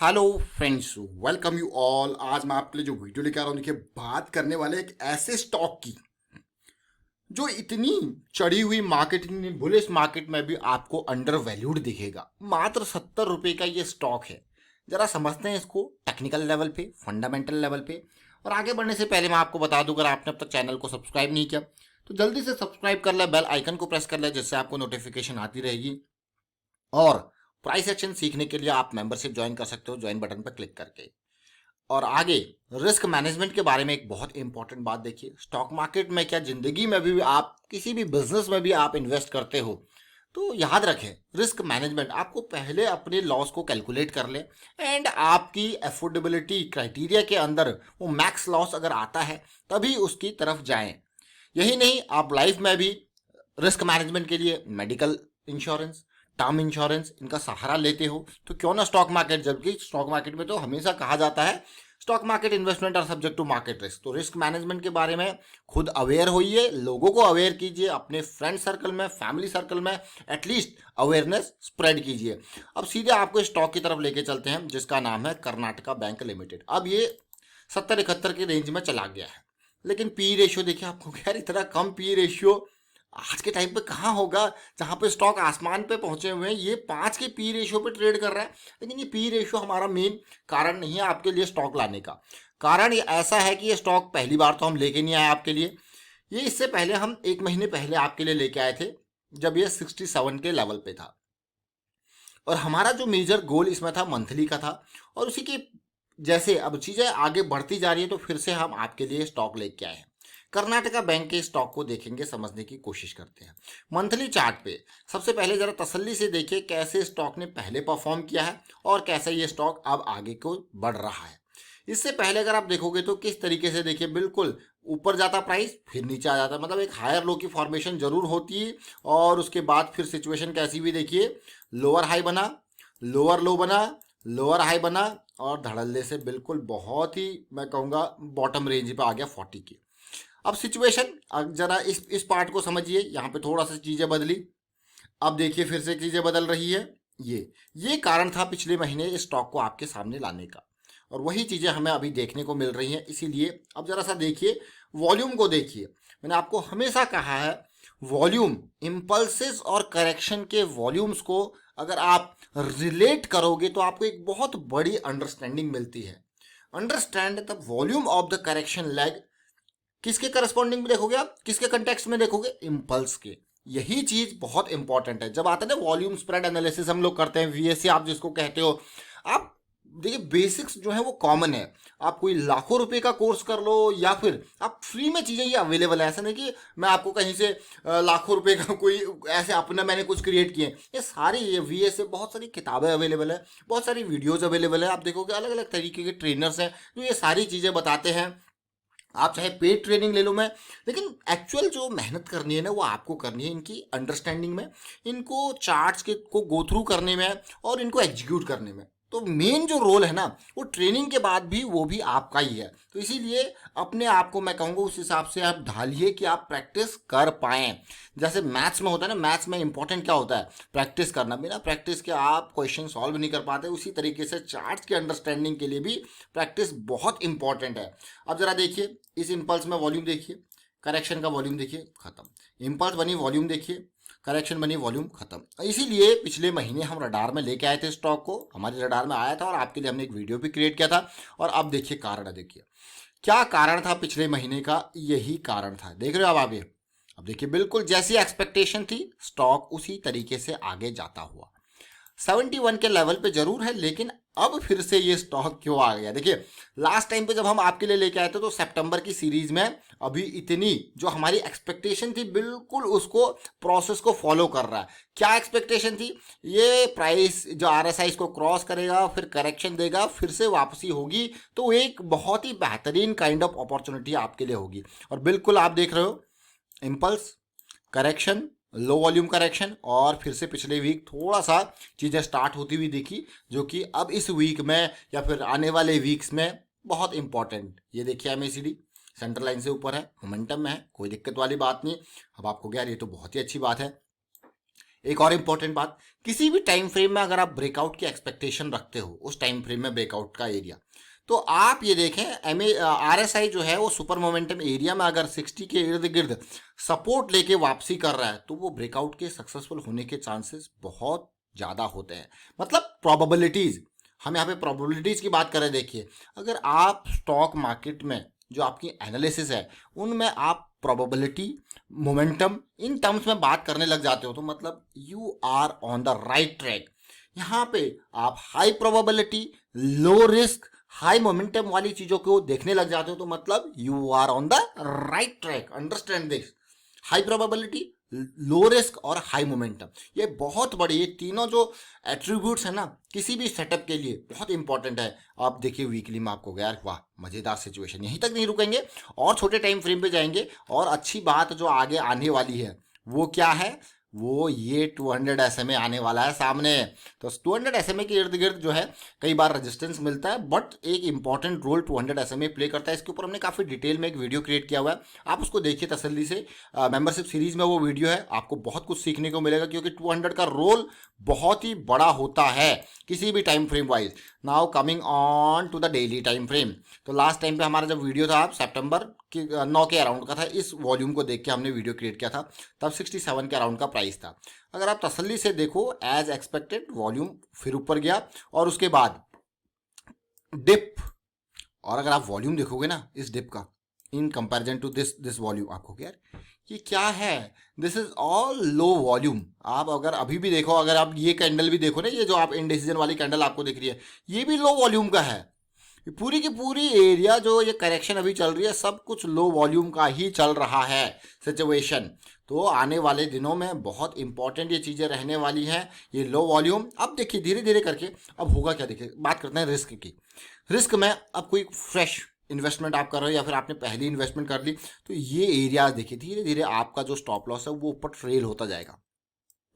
Hello friends, welcome you all. आज मैं आपके लिए जो वीडियो लेकर आ रहा हूँ, देखिए बात करने वाले एक ऐसे स्टॉक की जो इतनी चढ़ी हुई मार्केटिंग बुलिश मार्केट में भी आपको अंडर वैल्यूड दिखेगा। मात्र 70 रुपये का ये स्टॉक है। जरा समझते हैं इसको टेक्निकल लेवल पे, फंडामेंटल लेवल पे। और आगे बढ़ने से पहले मैं आपको बता दूं, अगर आपने अब तक चैनल को सब्सक्राइब नहीं किया तो जल्दी से सब्सक्राइब कर ले, बेल आइकन को प्रेस कर ले, जिससे आपको नोटिफिकेशन आती रहेगी। और प्राइस एक्शन सीखने के लिए आप मेंबरशिप ज्वाइन कर सकते हो, ज्वाइन बटन पर क्लिक करके। और आगे रिस्क मैनेजमेंट के बारे में एक बहुत इंपॉर्टेंट बात देखिए। स्टॉक मार्केट में क्या, जिंदगी में भी आप किसी भी बिजनेस में भी आप इन्वेस्ट करते हो तो याद रखें, रिस्क मैनेजमेंट आपको पहले अपने लॉस को कैलकुलेट कर ले एंड आपकी एफोर्डेबिलिटी क्राइटेरिया के अंदर वो मैक्स लॉस अगर आता है तभी उसकी तरफ जाएं। यही नहीं, आप लाइफ में भी रिस्क मैनेजमेंट के लिए मेडिकल इंश्योरेंस, टर्म इंश्योरेंस, इनका सहारा लेते हो तो क्यों ना स्टॉक मार्केट, जबकि स्टॉक मार्केट में तो हमेशा कहा जाता है stock market investment are subject to market risk. तो रिस्क मैनेजमेंट के बारे में खुद अवेयर होइए, लोगों को अवेयर कीजिए, अपने फ्रेंड सर्कल में, फैमिली सर्कल में एटलीस्ट अवेयरनेस स्प्रेड कीजिए। अब सीधे आपको स्टॉक की तरफ लेके चलते हैं जिसका नाम है कर्नाटका बैंक लिमिटेड। अब ये 70-71 की रेंज में चला गया है, लेकिन पी रेशियो देखिए, आपको खैर इतना कम पी रेशियो आज के टाइम पे कहाँ होगा, जहाँ पे स्टॉक आसमान पे पहुंचे हुए हैं। ये 5 के पी रेशियो पे ट्रेड कर रहा है। लेकिन ये पी रेशियो हमारा मेन कारण नहीं है आपके लिए स्टॉक लाने का। कारण ये ऐसा है कि ये स्टॉक पहली बार तो हम लेके नहीं आए आपके लिए। ये इससे पहले हम 1 महीने पहले आपके लिए लेके आए थे, जब ये 67 के लेवल पे था। और हमारा जो मेजर गोल इसमें था मंथली का था। और उसी के जैसे अब चीज़ें आगे बढ़ती जा रही है तो फिर से हम आपके लिए स्टॉक लेके आए हैं। कर्नाटका बैंक के स्टॉक को देखेंगे, समझने की कोशिश करते हैं। मंथली चार्ट पे सबसे पहले जरा तसल्ली से देखिए कैसे स्टॉक ने पहले परफॉर्म किया है और कैसे ये स्टॉक अब आगे को बढ़ रहा है। इससे पहले अगर आप देखोगे तो किस तरीके से, देखिए बिल्कुल ऊपर जाता प्राइस, फिर नीचे आ जाता, मतलब एक हायर लो की फॉर्मेशन जरूर होती है। और उसके बाद फिर सिचुएशन कैसी भी देखिए, लोअर हाई बना, लोअर लो बना, लोअर हाई बना, और धड़ल्ले से बिल्कुल बहुत ही मैं कहूँगा बॉटम रेंज पे आ गया 40 की। अब सिचुएशन जरा इस पार्ट को समझिए, यहाँ पे थोड़ा सा चीज़ें बदली। अब देखिए फिर से चीज़ें बदल रही है। ये कारण था पिछले महीने इस स्टॉक को आपके सामने लाने का, और वही चीज़ें हमें अभी देखने को मिल रही हैं। इसीलिए अब जरा सा देखिए, वॉल्यूम को देखिए। मैंने आपको हमेशा कहा है, वॉल्यूम, इम्पल्सेस और करेक्शन के वॉल्यूम्स को अगर आप रिलेट करोगे तो आपको एक बहुत बड़ी अंडरस्टैंडिंग मिलती है। Understand the volume of the correction leg. किसके करस्पॉन्डिंग में देखोगे आप, किसके कंटेक्स्ट में देखोगे, इम्पल्स के। यही चीज बहुत इंपॉर्टेंट है। जब आता है ना वॉल्यूम स्प्रेड एनालिसिस हम लोग करते हैं, वीएससी आप जिसको कहते हो, आप देखिए बेसिक्स जो है वो कॉमन है। आप कोई लाखों रुपए का कोर्स कर लो या फिर आप फ्री में चीजें ये अवेलेबल है। ऐसा नहीं कि मैं आपको कहीं से लाखों रुपए का कोई ऐसे अपना मैंने कुछ क्रिएट किए। ये सारी ये वीएससी बहुत सारी किताबें अवेलेबल है, बहुत सारी वीडियोज अवेलेबल है। आप देखोगे अलग अलग तरीके के ट्रेनर्स हैं जो ये सारी चीजें बताते हैं। आप चाहे पेड ट्रेनिंग ले लो मैं, लेकिन एक्चुअल जो मेहनत करनी है ना वो आपको करनी है इनकी अंडरस्टैंडिंग में, इनको चार्ट्स के को गो थ्रू करने में और इनको एग्जीक्यूट करने में। तो मेन जो रोल है ना वो ट्रेनिंग के बाद भी वो भी आपका ही है। तो इसीलिए अपने आप को मैं कहूँगा उस हिसाब से आप ढालिए कि आप प्रैक्टिस कर पाएँ। जैसे मैथ्स में होता है ना, मैथ्स में इंपॉर्टेंट क्या होता है, प्रैक्टिस करना। बिना प्रैक्टिस के आप क्वेश्चन सॉल्व नहीं कर पाते। उसी तरीके से चार्ट्स की अंडरस्टैंडिंग के लिए भी प्रैक्टिस बहुत इंपॉर्टेंट है। अब जरा देखिए इस इम्पल्स में वॉल्यूम देखिए, करेक्शन का वॉल्यूम देखिए, खत्म। इम्पल्स बनी, वॉल्यूम देखिए, करेक्शन बनी, वॉल्यूम खत्म। इसीलिए पिछले महीने हम रडार में लेके आए थे स्टॉक को, हमारे रडार में आया था और आपके लिए हमने एक वीडियो भी क्रिएट किया था। और अब देखिए कारण, देखिए क्या कारण था पिछले महीने का, यही कारण था। देख रहे हो अब आगे, अब देखिए बिल्कुल जैसी एक्सपेक्टेशन थी स्टॉक उसी तरीके से आगे जाता हुआ 71 के लेवल पे जरूर है। लेकिन अब फिर से ये स्टॉक क्यों आ गया, देखिए लास्ट टाइम पे जब हम आपके लिए लेके आए थे तो सितंबर की सीरीज में अभी इतनी जो हमारी एक्सपेक्टेशन थी बिल्कुल उसको प्रोसेस को फॉलो कर रहा है। क्या एक्सपेक्टेशन थी, ये प्राइस जो आरएसआई को क्रॉस करेगा, फिर करेक्शन देगा, फिर से वापसी होगी, तो एक बहुत ही बेहतरीन काइंड ऑफ अपॉर्चुनिटी आपके लिए होगी। और बिल्कुल आप देख रहे हो, impulse, correction, low volume correction, और फिर से पिछले वीक थोड़ा सा चीज़ें स्टार्ट होती हुई दिखी, जो कि अब इस वीक में या फिर आने वाले वीक्स में बहुत इंपॉर्टेंट। ये देखिए एमएसीडी सेंट्रल लाइन से ऊपर है, मोमेंटम में है, कोई दिक्कत वाली बात नहीं। अब आपको क्या, ये तो बहुत ही अच्छी बात है। एक और इंपॉर्टेंट बात, किसी भी टाइम फ्रेम में अगर आप ब्रेकआउट की एक्सपेक्टेशन रखते हो, उस टाइम फ्रेम में ब्रेकआउट का एरिया, तो आप ये देखें RSI जो है वो सुपर मोमेंटम एरिया में अगर 60 के इर्द गिर्द सपोर्ट लेके वापसी कर रहा है, तो वो ब्रेकआउट के सक्सेसफुल होने के चांसेस बहुत ज़्यादा होते हैं। मतलब प्रोबेबिलिटीज़, हम यहाँ पे प्रोबेबिलिटीज़ की बात करें, देखिए अगर आप स्टॉक मार्केट में जो आपकी एनालिसिस है उनमें आप प्रोबेबिलिटी, मोमेंटम, इन टर्म्स में बात करने लग जाते हो, तो मतलब you are on the right track. यहाँ पे आप high probability, low risk, high momentum वाली चीजों को देखने लग जाते हो, तो मतलब you are on the right track. Understand this, high probability, low risk और हाई मोमेंटम, ये बहुत बड़ी, ये तीनों जो एट्रीब्यूट्स है ना किसी भी सेटअप के लिए बहुत इंपॉर्टेंट है। आप देखिए वीकली में आपको यार वाह मजेदार सिचुएशन। यहीं तक नहीं रुकेंगे और छोटे टाइम फ्रेम पे जाएंगे, और अच्छी बात जो आगे आने वाली है वो क्या है, वो ये 200 SMA आने वाला है सामने। तो 200 SMA के इर्द गिर्द जो है कई बार रेजिस्टेंस मिलता है, बट एक इंपॉर्टेंट रोल 200 SMA प्ले करता है। इसके ऊपर हमने काफ़ी डिटेल में एक वीडियो क्रिएट किया हुआ है, आप उसको देखिए तसल्ली से। मेंबरशिप सीरीज में वो वीडियो है, आपको बहुत कुछ सीखने को मिलेगा, क्योंकि 200 का रोल बहुत ही बड़ा होता है किसी भी time frame wise. Now coming on to the daily time frame, तो लास्ट टाइम पे हमारा जब वीडियो था आप सितंबर 9 के अराउंड का था, इस वॉल्यूम को देख के हमने वीडियो क्रिएट किया था, तब 67 के अराउंड का प्राइस था। अगर आप तसल्ली से देखो, एज एक्सपेक्टेड वॉल्यूम फिर ऊपर गया और उसके बाद डिप, और अगर आप वॉल्यूम देखोगे ना इस डिप का in comparison to this volume, आपको यार ये क्या है, this is all low volume. आप अगर अभी भी देखो, अगर आप ये कैंडल भी देखो ना, ये जो आप इंडिसीजन वाली कैंडल आपको दिख रही है, ये भी लो वॉल्यूम का है। पूरी की पूरी एरिया जो ये करेक्शन अभी चल रही है, सब कुछ लो वॉल्यूम का ही चल रहा है सिचुएशन। तो आने वाले दिनों में बहुत इंपॉर्टेंट ये चीज़ें रहने वाली हैं, ये लो वॉल्यूम। अब देखिए धीरे धीरे करके अब होगा क्या, देखिए बात करते हैं रिस्क की। रिस्क में अब कोई फ्रेश इन्वेस्टमेंट आप कर रहे हो या फिर आपने पहली इन्वेस्टमेंट कर ली, तो ये एरियाज देखिए धीरे धीरे आपका जो स्टॉप लॉस है वो ऊपर ट्रेल होता जाएगा।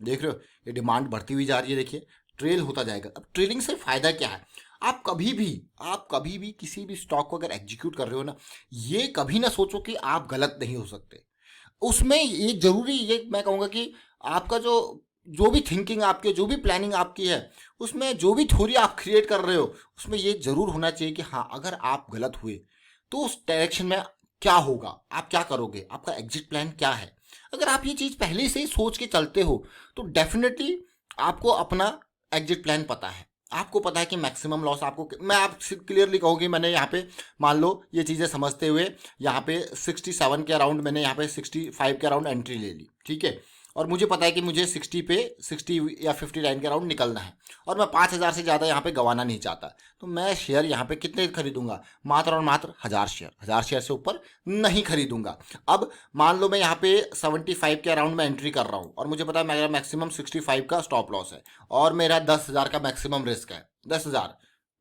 देख रहे हो ये डिमांड बढ़ती हुई जा रही है, देखिए ट्रेल होता जाएगा। अब ट्रेलिंग से फायदा क्या है, आप कभी भी किसी भी स्टॉक को अगर एग्जीक्यूट कर रहे हो ना, ये कभी ना सोचो कि आप गलत नहीं हो सकते। उसमें ये जरूरी, ये मैं कहूँगा कि आपका जो भी थिंकिंग आपकी, जो भी प्लानिंग आपकी है, उसमें जो भी थ्योरी आप क्रिएट कर रहे हो, उसमें ये जरूर होना चाहिए कि हाँ अगर आप गलत हुए तो उस डायरेक्शन में क्या होगा, आप क्या करोगे, आपका एग्जिट प्लान क्या है। अगर आप ये चीज़ पहले से ही सोच के चलते हो तो डेफिनेटली आपको अपना एग्जिट प्लान पता है, आपको पता है कि मैक्सिमम लॉस आपको, मैं आप क्लियरली कहूँ कि मैंने यहाँ पे मान लो ये चीज़ें समझते हुए यहाँ पे 67 के अराउंड, मैंने यहाँ पे 65 के अराउंड एंट्री ले ली, ठीक है, और मुझे पता है कि मुझे 60 पे 60 या 59 के अराउंड निकलना है, और मैं 5,000 से ज़्यादा यहाँ पे गंवाना नहीं चाहता। तो मैं शेयर यहाँ पे कितने खरीदूंगा, मात्र और मात्र 1,000 शेयर से ऊपर नहीं खरीदूंगा। अब मान लो मैं यहाँ पे 75 के अराउंड में एंट्री कर रहा हूँ, और मुझे पता है मेरा मैक्सिमम 65 का स्टॉप लॉस है, और मेरा 10,000 का मैक्सिमम रिस्क है, 10,000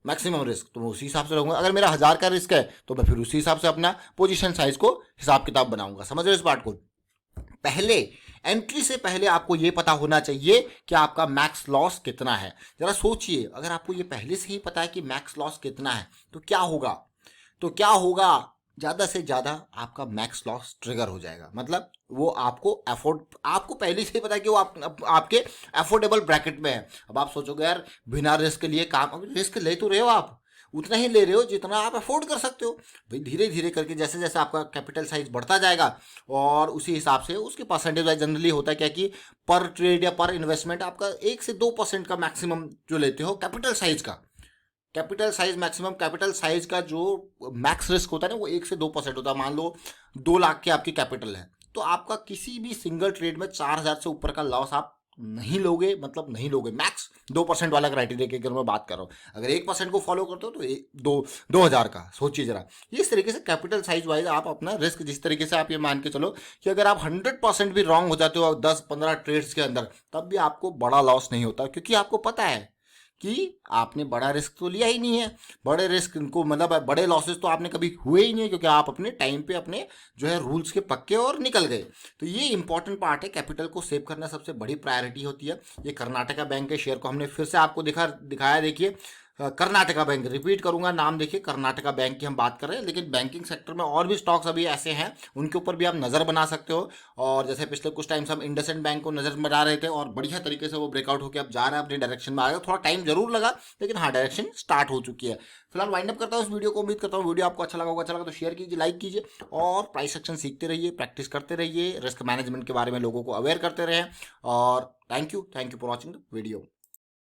मैक्सिमम रिस्क, तो मैं उसी हिसाब से रहूंगा। अगर मेरा 1,000 का रिस्क है तो मैं फिर उसी हिसाब से अपना पोजीशन साइज को हिसाब किताब बनाऊंगा। समझ रहे हो इस बात को। पहले एंट्री से पहले आपको ये पता होना चाहिए कि आपका मैक्स लॉस कितना है। जरा सोचिए, अगर आपको ये पहले से ही पता है कि मैक्स लॉस कितना है तो क्या होगा, ज़्यादा से ज़्यादा आपका मैक्स लॉस ट्रिगर हो जाएगा। मतलब वो आपको पहले से ही पता है कि वो आपके अफोर्डेबल ब्रैकेट में है। अब आप सोचोगे यार बिना रिस्क के लिए काम, रिस्क ले तो रहे हो, आप उतना ही ले रहे हो जितना आप अफोर्ड कर सकते हो। भाई धीरे धीरे करके जैसे जैसे आपका कैपिटल साइज बढ़ता जाएगा, और उसी हिसाब से उसके परसेंटेज वाइज जनरली होता है क्या कि पर ट्रेड या पर इन्वेस्टमेंट आपका 1 से 2% का मैक्सिमम जो लेते हो कैपिटल साइज का, मैक्सिमम कैपिटल साइज का जो मैक्स रिस्क होता है ना वो 1 से 2% होता है। मान लो 2 लाख की आपकी कैपिटल है, तो आपका किसी भी सिंगल ट्रेड में 4,000 से ऊपर का लॉस आप नहीं लोगे, मतलब नहीं लोगे। मैक्स 2% वाला क्राइटेरिया की अगर मैं बात कर रहा हूँ, अगर 1% को फॉलो करते हो तो 2,000 का सोचिए जरा। इस तरीके से कैपिटल साइज वाइज आप अपना रिस्क, जिस तरीके से आप ये मान के चलो कि अगर आप 100% भी रॉन्ग हो जाते हो 10-15 ट्रेड्स के अंदर, तब भी आपको बड़ा लॉस नहीं होता, क्योंकि आपको पता है कि आपने बड़ा रिस्क तो लिया ही नहीं है। बड़े रिस्क को मतलब बड़े लॉसेस तो आपने कभी हुए ही नहीं, क्योंकि आप अपने टाइम पे अपने जो है रूल्स के पक्के और निकल गए। तो ये इंपॉर्टेंट पार्ट है, कैपिटल को सेव करना सबसे बड़ी प्रायोरिटी होती है। ये कर्नाटका बैंक के शेयर को हमने फिर से आपको दिखाया, देखिए कर्नाटका बैंक, रिपीट करूंगा नाम, देखिए कर्नाटका बैंक की हम बात कर रहे हैं। लेकिन बैंकिंग सेक्टर में और भी स्टॉक्स अभी ऐसे हैं, उनके ऊपर भी आप नज़र बना सकते हो। और जैसे पिछले कुछ टाइम से हम इंडसइंड बैंक को नज़र बना रहे थे और बढ़िया तरीके से वो ब्रेकआउट होकर अब जा रहा है, अपनी डायरेक्शन में आ गया। थोड़ा टाइम जरूर लगा, लेकिन हाँ डायरेक्शन स्टार्ट हो चुकी है। फिलहाल वाइंड अप करता हूँ इस वीडियो को। उम्मीद करता हूँ वीडियो आपको अच्छा लगा होगा। अच्छा लगा तो शेयर कीजिए, लाइक कीजिए, और प्राइस सेक्शन सीखते रहिए, प्रैक्टिस करते रहिए, रिस्क मैनेजमेंट के बारे में लोगों को अवेयर करते रहें। और thank you for watching the video.